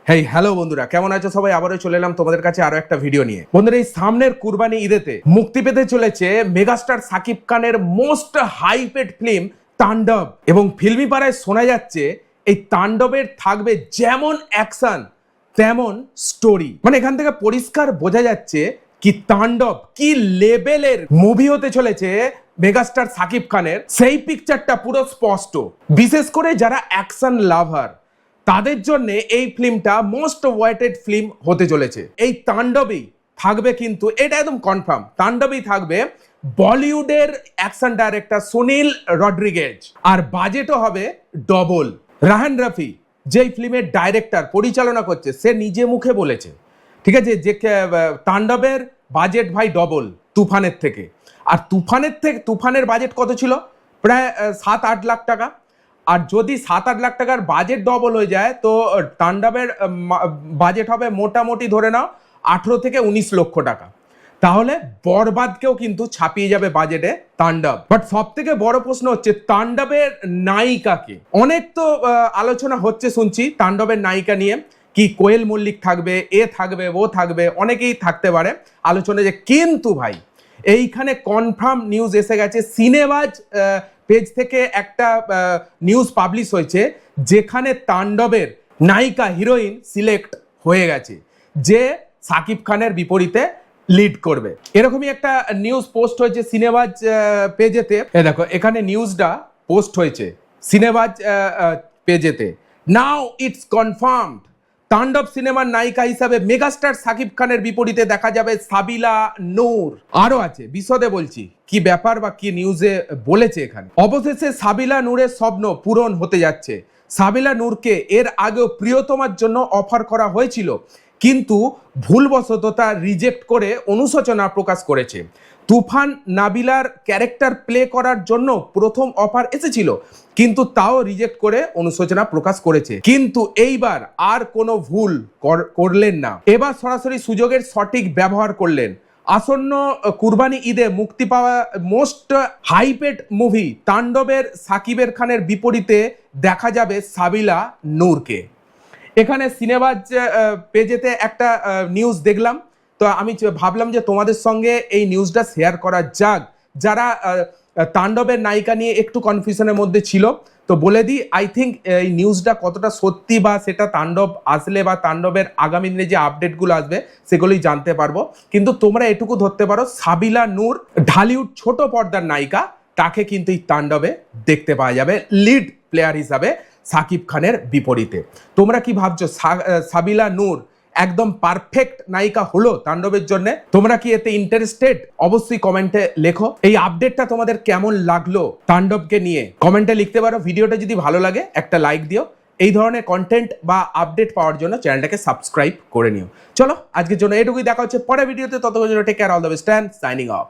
Hey hello বন্ধুরা, কেমন আছো সবাই? আবারও চলে এলাম তোমাদের কাছে আরো একটা ভিডিও নিয়ে। বন্ধুরা, এই সামনের কুরবানি ঈদেতে মুক্তি পেতে চলেছে মেগাস্টার সাকিব খানের মোস্ট হাইপেড ফিল্ম তাণ্ডব। এবং ফিল্মি পাড়ায় শোনা যাচ্ছে এই তাণ্ডবের থাকবে যেমন অ্যাকশন তেমন স্টোরি। মানে এখান থেকে পরিষ্কার বোঝা যাচ্ছে কি তাণ্ডব কি লেভেলের মুভি হতে চলেছে মেগাস্টার সাকিব খানের, সেই পিকচারটা পুরো স্পষ্ট। বিশেষ করে যারা অ্যাকশন লাভার তাদের জন্য এই ফিল্মটা মোস্ট ওয়াইটেড ফিল্ম হতে চলেছে। এই তাণ্ডবেই থাকবে, কিন্তু এটা একদম কনফার্ম, তাণ্ডবেই থাকবে বলিউডের অ্যাকশন ডাইরেক্টর সুনীল রড্রিগেজ। আর বাজেটও হবে ডবল। রাহান রাফি যেই ফিল্মের ডাইরেক্টর পরিচালনা করছে, সে নিজে মুখে বলেছে, ঠিক আছে, যে তাণ্ডবের বাজেট ভাই ডবল তুফানের থেকে। আর তুফানের বাজেট কত ছিল? প্রায় 7-8 লাখ টাকা। আর যদি 7-8 লাখ টাকার বাজেট ডবল হয়ে যায়, তো তাণ্ডবের বাজেট হবে মোটামুটি ধরে নাও 18 থেকে 19 লক্ষ টাকা। তাহলে বরবাদকেও কিন্তু ছাপিয়ে যাবে বাজেটে তাণ্ডব। বাট সব থেকে বড় প্রশ্ন হচ্ছে তাণ্ডবের নায়িকাকে। অনেক তো আলোচনা হচ্ছে শুনছি তাণ্ডবের নায়িকা নিয়ে, কি কোয়েল মল্লিক থাকবে, এ থাকবে, ও থাকবে, অনেকেই থাকতে পারে আলোচনা। যে কিন্তু ভাই এইখানে কনফার্ম নিউজ এসে গেছে, সিনেবাজ পেজ থেকে একটা নিউজ পাবলিশ হয়েছে, যেখানে তাণ্ডবের নায়িকা হিরোইন সিলেক্ট হয়ে গেছে, যে সাকিব খানের বিপরীতে লিড করবে। এরকমই একটা নিউজ পোস্ট হয়েছে সিনেবাজ পেজেতে। দেখো এখানে নিউজটা পোস্ট হয়েছে সিনেবাজ পেজেতে। নাও ইটস কনফার্মড, তাণ্ডব সিনেমার নায়িকা হিসাবে মেগাস্টার সাকিব খানের বিপরীতে দেখা যাবে সাবিলা নূর। আরো আছে, বিশদে বলছি কি ব্যাপার বা কি নিউজে বলেছে এখানে। অবশেষে সাবিলা নূরের স্বপ্ন পূরণ হতে যাচ্ছে। সাবিলা নূরকে এর আগেও প্রিয়তমার জন্য অফার করা হয়েছিল, কিন্তু ভুলবশত তা রিজেক্ট করে অনুশোচনা প্রকাশ করেছে। তুফান নাবিলার ক্যারেক্টার প্লে করার জন্য প্রথম অফার এসেছিল, কিন্তু তাও রিজেক্ট করে অনুশোচনা প্রকাশ করেছে। কিন্তু এইবার আর কোনো ভুল করলেন না, এবার সরাসরি সুযোগের সঠিক ব্যবহার করলেন। আসন্ন কুরবানি ঈদে মুক্তি পাওয়া মোস্ট হাইপেড মুভি তাণ্ডবের সাকিবের খানের বিপরীতে দেখা যাবে সাবিলা নূরকে। এখানে সিনেবাজ পেজেতে একটা নিউজ দেখলাম, তো আমি ভাবলাম যে তোমাদের সঙ্গে এই নিউজটা শেয়ার করা যাক। যারা তাণ্ডবের নায়িকা নিয়ে একটু কনফিউশনের মধ্যে ছিল, তো বলে দিই, আই থিঙ্ক এই নিউজটা কতটা সত্যি, বা সেটা তাণ্ডব আসলে বা তাণ্ডবের আগামী দিনে যে আপডেটগুলো আসবে সেগুলোই জানতে পারবো। কিন্তু তোমরা এটুকু ধরতে পারো, সাবিলা নূর ঢালিউড ছোট পর্দার নায়িকা, তাকে কিন্তু এই তাণ্ডবে দেখতে পাওয়া যাবে লিড প্লেয়ার হিসাবে সাকিব খানের বিপরীতে। তোমরা কি ভাবছো সাবিলা নূর একদম পারফেক্ট নায়িকা হলো তাণ্ডবের জন্য? তোমরা কি এতে ইন্টারেস্টেড? অবশ্যই কমেন্টে লেখো। এই আপডেটটা তোমাদের কেমন লাগলো তাণ্ডবকে নিয়ে কমেন্টে লিখতে পারো। ভিডিওটা যদি ভালো লাগে একটা লাইক দিও। এই ধরনের কন্টেন্ট বা আপডেট পাওয়ার জন্য চ্যানেলটাকে সাবস্ক্রাইব করে নিও। চলো আজকের জন্য এটুকুই, দেখা হচ্ছে পরের ভিডিওতে। ততক্ষণ জন্য take care, all the best and signing of.